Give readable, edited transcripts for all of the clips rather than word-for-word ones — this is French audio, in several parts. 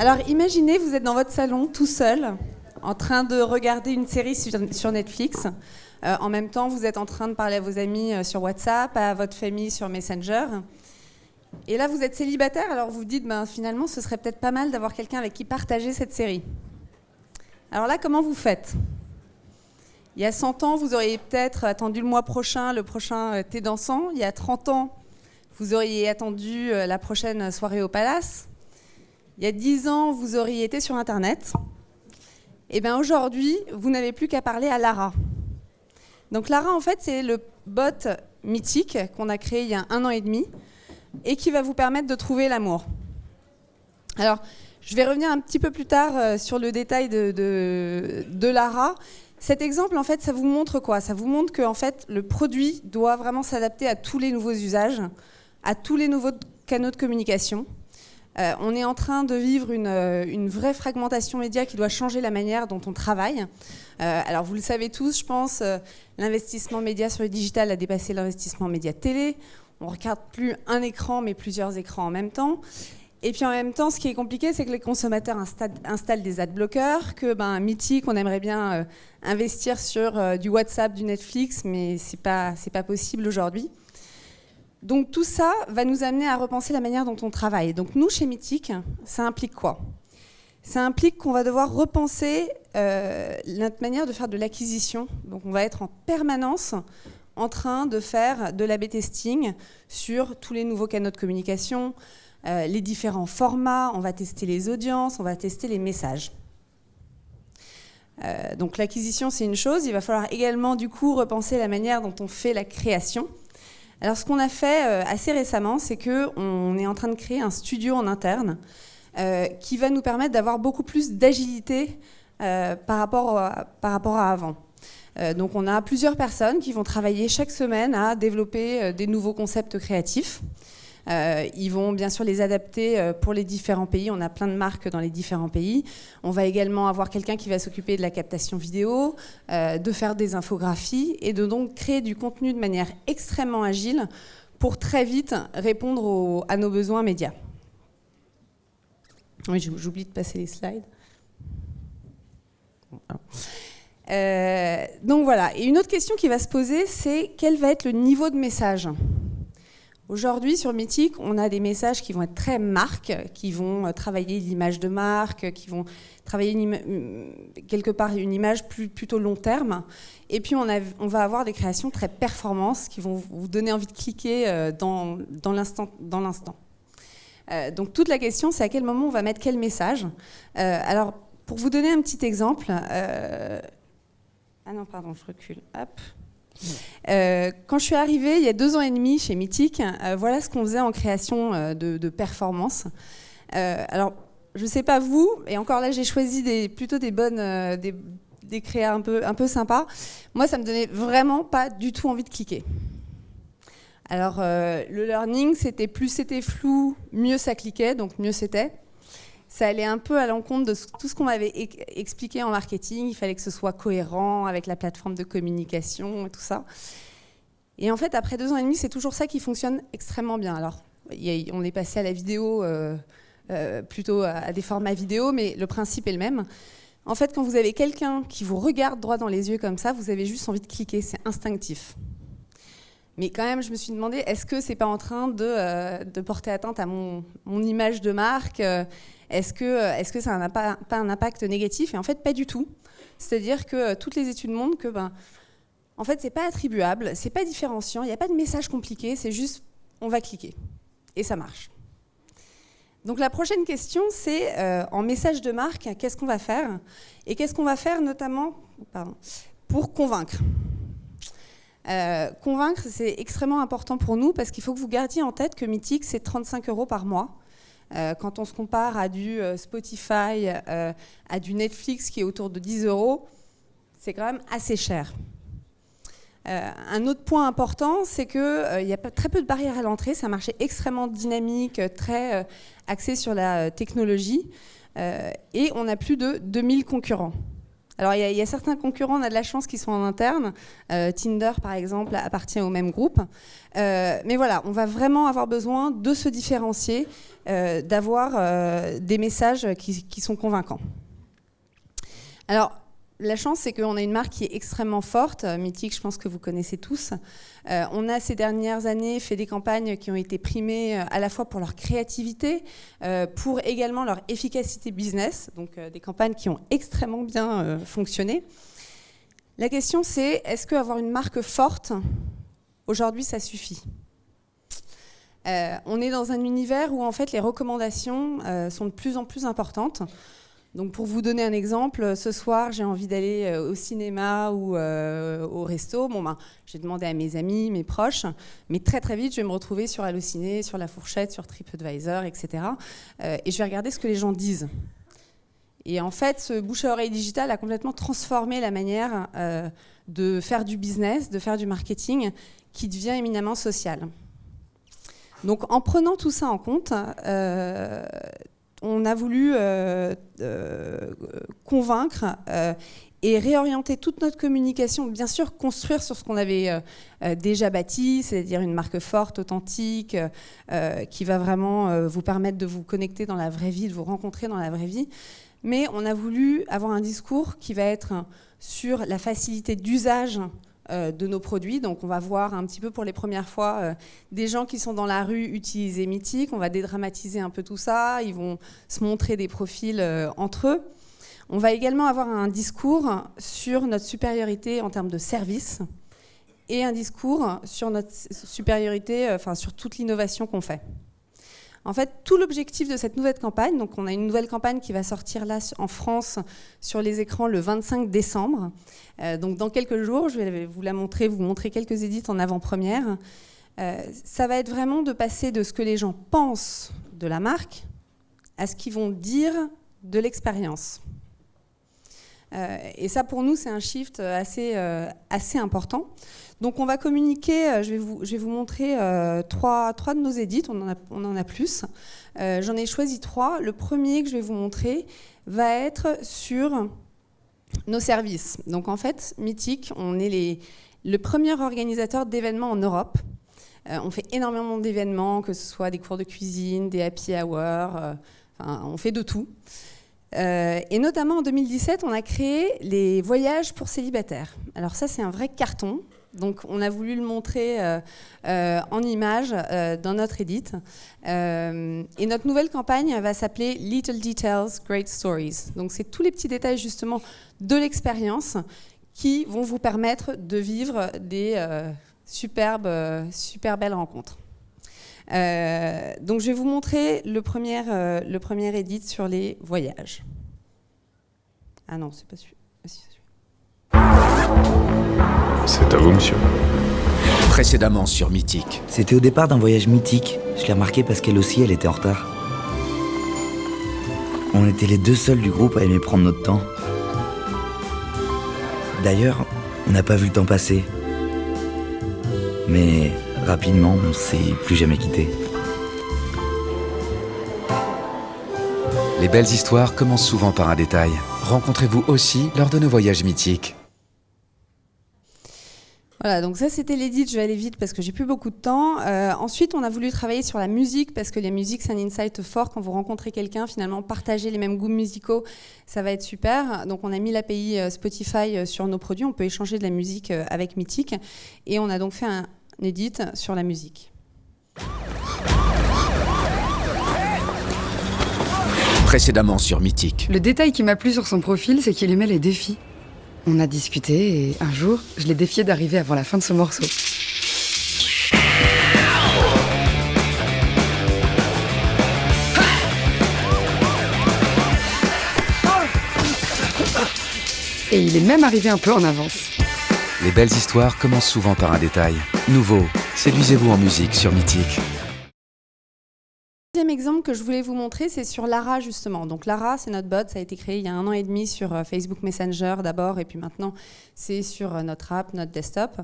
Alors imaginez, vous êtes dans votre salon tout seul, en train de regarder une série sur Netflix. En même temps, vous êtes en train de parler à vos amis sur WhatsApp, à votre famille sur Messenger. Et là, vous êtes célibataire, alors vous vous dites, finalement, ce serait peut-être pas mal d'avoir quelqu'un avec qui partager cette série. Alors là, comment vous faites ? Il y a 100 ans, vous auriez peut-être attendu le prochain thé dansant. Il y a 30 ans, vous auriez attendu la prochaine soirée au Palace. Il y a 10 ans, vous auriez été sur Internet. Et bien aujourd'hui, vous n'avez plus qu'à parler à Lara. Donc Lara, en fait, c'est le bot mythique qu'on a créé il y a 1 an et demi et qui va vous permettre de trouver l'amour. Alors, je vais revenir un petit peu plus tard sur le détail de Lara. Cet exemple, en fait, ça vous montre quoi ? Ça vous montre que en fait, le produit doit vraiment s'adapter à tous les nouveaux usages, à tous les nouveaux canaux de communication. On est en train de vivre une vraie fragmentation média qui doit changer la manière dont on travaille. Alors vous le savez tous, je pense, l'investissement média sur le digital a dépassé l'investissement média télé. On ne regarde plus un écran, mais plusieurs écrans en même temps. Et puis en même temps, ce qui est compliqué, c'est que les consommateurs installent des adblockers, que mythique, on aimerait bien investir sur du WhatsApp, du Netflix, mais c'est pas possible aujourd'hui. Donc tout ça va nous amener à repenser la manière dont on travaille. Donc nous, chez Mythique, ça implique quoi ? Ça implique qu'on va devoir repenser notre manière de faire de l'acquisition. Donc on va être en permanence en train de faire de l'A/B testing sur tous les nouveaux canaux de communication, les différents formats, on va tester les audiences, on va tester les messages. Donc l'acquisition, c'est une chose. Il va falloir également du coup repenser la manière dont on fait la création. Alors ce qu'on a fait assez récemment, c'est qu'on est en train de créer un studio en interne qui va nous permettre d'avoir beaucoup plus d'agilité par rapport à avant. Donc on a plusieurs personnes qui vont travailler chaque semaine à développer des nouveaux concepts créatifs. Ils vont bien sûr les adapter pour les différents pays. On a plein de marques dans les différents pays. On va également avoir quelqu'un qui va s'occuper de la captation vidéo, de faire des infographies et de donc créer du contenu de manière extrêmement agile pour très vite répondre à nos besoins médias. Oui, j'oublie de passer les slides. Donc voilà. Et une autre question qui va se poser, c'est quel va être le niveau de message ? Aujourd'hui, sur Mythique, on a des messages qui vont être très marques, qui vont travailler l'image de marque, qui vont travailler quelque part une image plutôt long terme. Et puis, on va avoir des créations très performances qui vont vous donner envie de cliquer dans l'instant. Donc, toute la question, c'est à quel moment on va mettre quel message. Alors, pour vous donner un petit exemple... Ah non, pardon, je recule. Hop. Quand je suis arrivée il y a 2 ans et demi chez Mythique, voilà ce qu'on faisait en création de performance. Alors, je ne sais pas vous, et encore là j'ai choisi plutôt des créas un peu sympas. Moi, ça ne me donnait vraiment pas du tout envie de cliquer. Alors, le learning, plus c'était flou, mieux ça cliquait, donc mieux c'était. Ça allait un peu à l'encontre de tout ce qu'on m'avait expliqué en marketing. Il fallait que ce soit cohérent avec la plateforme de communication et tout ça. Et en fait, après 2 ans et demi, c'est toujours ça qui fonctionne extrêmement bien. Alors, on est passé à la vidéo, plutôt à des formats vidéo, mais le principe est le même. En fait, quand vous avez quelqu'un qui vous regarde droit dans les yeux comme ça, vous avez juste envie de cliquer, c'est instinctif. Mais quand même, je me suis demandé, est-ce que c'est pas en train de porter atteinte à mon image de marque ? Est-ce que ça n'a pas un impact négatif ? Et en fait, pas du tout. C'est-à-dire que toutes les études montrent que, en fait, c'est pas attribuable, c'est pas différenciant, il n'y a pas de message compliqué, c'est juste, on va cliquer. Et ça marche. Donc la prochaine question, c'est en message de marque, qu'est-ce qu'on va faire ? Et qu'est-ce qu'on va faire notamment pour convaincre ? Convaincre, c'est extrêmement important pour nous parce qu'il faut que vous gardiez en tête que Mythique, c'est 35 € par mois. Quand on se compare à du Spotify, à du Netflix qui est autour de 10 €, c'est quand même assez cher. Un autre point important, c'est qu'il y a très peu de barrières à l'entrée. C'est un marché extrêmement dynamique, très axé sur la technologie. Et on a plus de 2000 concurrents. Alors, il y a certains concurrents, on a de la chance, qui sont en interne. Tinder, par exemple, appartient au même groupe. Mais voilà, on va vraiment avoir besoin de se différencier, d'avoir des messages qui sont convaincants. Alors, la chance, c'est qu'on a une marque qui est extrêmement forte. Mythique, je pense que vous connaissez tous. On a ces dernières années fait des campagnes qui ont été primées à la fois pour leur créativité, pour également leur efficacité business, donc des campagnes qui ont extrêmement bien fonctionné. La question, c'est est-ce qu'avoir une marque forte, aujourd'hui, ça suffit ? On est dans un univers où en fait les recommandations sont de plus en plus importantes. Donc pour vous donner un exemple, ce soir j'ai envie d'aller au cinéma ou au resto. J'ai demandé à mes amis, mes proches, mais très très vite je vais me retrouver sur Allociné, sur La Fourchette, sur TripAdvisor, etc. Et je vais regarder ce que les gens disent. Et en fait, ce bouche à oreille digital a complètement transformé la manière de faire du business, de faire du marketing, qui devient éminemment social. Donc en prenant tout ça en compte, on a voulu convaincre et réorienter toute notre communication, bien sûr construire sur ce qu'on avait déjà bâti, c'est-à-dire une marque forte, authentique, qui va vraiment vous permettre de vous connecter dans la vraie vie, de vous rencontrer dans la vraie vie. Mais on a voulu avoir un discours qui va être sur la facilité d'usage de nos produits. Donc on va voir un petit peu pour les premières fois des gens qui sont dans la rue utiliser Mythique. On va dédramatiser un peu tout ça. Ils vont se montrer des profils entre eux. On va également avoir un discours sur notre supériorité en termes de service et un discours sur notre supériorité, sur toute l'innovation qu'on fait. En fait, tout l'objectif de cette nouvelle campagne, donc on a une nouvelle campagne qui va sortir là en France sur les écrans le 25 décembre. Donc dans quelques jours, je vais vous montrer quelques édits en avant-première. Ça va être vraiment de passer de ce que les gens pensent de la marque à ce qu'ils vont dire de l'expérience. Et ça, pour nous, c'est un shift assez important. Donc on va communiquer, je vais vous montrer trois de nos édits, on en a plus. J'en ai choisi 3. Le premier que je vais vous montrer va être sur nos services. Donc en fait, Mythique, on est le premier organisateur d'événements en Europe. On fait énormément d'événements, que ce soit des cours de cuisine, des happy hours, on fait de tout. Et notamment en 2017, on a créé les voyages pour célibataires. Alors ça, c'est un vrai carton. Donc on a voulu le montrer en images dans notre edit. Et notre nouvelle campagne va s'appeler Little Details, Great Stories. Donc c'est tous les petits détails justement de l'expérience qui vont vous permettre de vivre des super belles rencontres. Donc je vais vous montrer le premier edit sur les voyages. Ah non, c'est pas celui-là. C'est à vous, monsieur. Précédemment sur Mythique. C'était au départ d'un voyage mythique. Je l'ai remarqué parce qu'elle aussi, elle était en retard. On était les 2 seuls du groupe à aimer prendre notre temps. D'ailleurs, on n'a pas vu le temps passer. Mais rapidement, on s'est plus jamais quittés. Les belles histoires commencent souvent par un détail. Rencontrez-vous aussi lors de nos voyages mythiques. Voilà, donc ça c'était l'édit, je vais aller vite parce que j'ai plus beaucoup de temps. Ensuite, on a voulu travailler sur la musique parce que la musique c'est un insight fort quand vous rencontrez quelqu'un, finalement partager les mêmes goûts musicaux, ça va être super. Donc on a mis l'API Spotify sur nos produits, on peut échanger de la musique avec Mythique et on a donc fait un edit sur la musique. Précédemment sur Mythique. Le détail qui m'a plu sur son profil, c'est qu'il aimait les défis. On a discuté et un jour, je l'ai défié d'arriver avant la fin de ce morceau. Et il est même arrivé un peu en avance. Les belles histoires commencent souvent par un détail. Nouveau, séduisez-vous en musique sur Mythique. Le deuxième exemple que je voulais vous montrer, c'est sur Lara justement. Donc Lara, c'est notre bot, ça a été créé il y a 1 an et demi sur Facebook Messenger d'abord, et puis maintenant c'est sur notre app, notre desktop,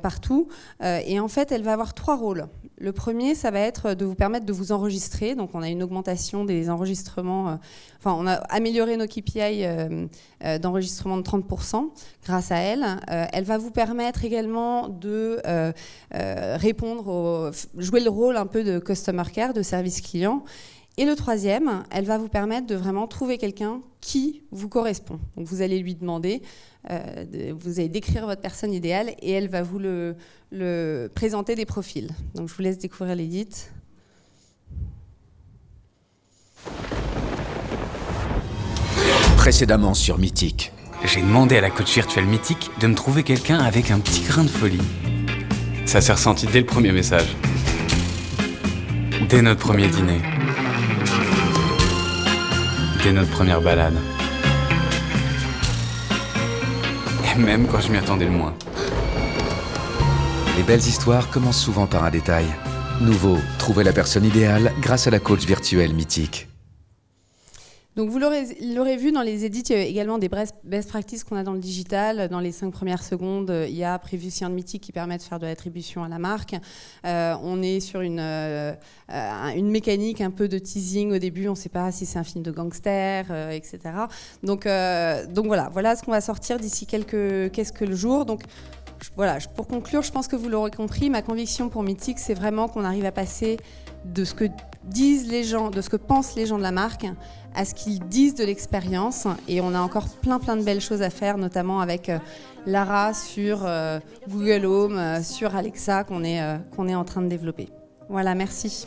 partout. Et en fait, elle va avoir 3 rôles. Le premier, ça va être de vous permettre de vous enregistrer. Donc, on a une augmentation des enregistrements. On a amélioré nos KPI d'enregistrement de 30% grâce à elle. Elle va vous permettre également de jouer le rôle un peu de customer care, de service client. Et le troisième, elle va vous permettre de vraiment trouver quelqu'un qui vous correspond. Donc vous allez lui demander, vous allez décrire votre personne idéale et elle va vous le présenter des profils. Donc je vous laisse découvrir l'édit. Précédemment sur Mythique. J'ai demandé à la coach virtuelle Mythique de me trouver quelqu'un avec un petit grain de folie. Ça s'est ressenti dès le premier message. Dès notre premier dîner. Dès notre première balade. Et même quand je m'y attendais le moins. Les belles histoires commencent souvent par un détail. Nouveau, trouvez la personne idéale grâce à la coach virtuelle Mythique. Donc vous l'aurez vu dans les edits, il y a également des best practices qu'on a dans le digital. Dans les 5 premières secondes, il y a Previous Year Mythique qui permet de faire de l'attribution à la marque. On est sur une mécanique un peu de teasing au début, on ne sait pas si c'est un film de gangster, etc. Donc voilà ce qu'on va sortir d'ici quelques jours. Donc, voilà, pour conclure, je pense que vous l'aurez compris, ma conviction pour Mythique, c'est vraiment qu'on arrive à passer de ce que disent les gens, de ce que pensent les gens de la marque, à ce qu'ils disent de l'expérience. Et on a encore plein de belles choses à faire, notamment avec Lara sur Google Home, sur Alexa qu'on est en train de développer. Voilà, merci.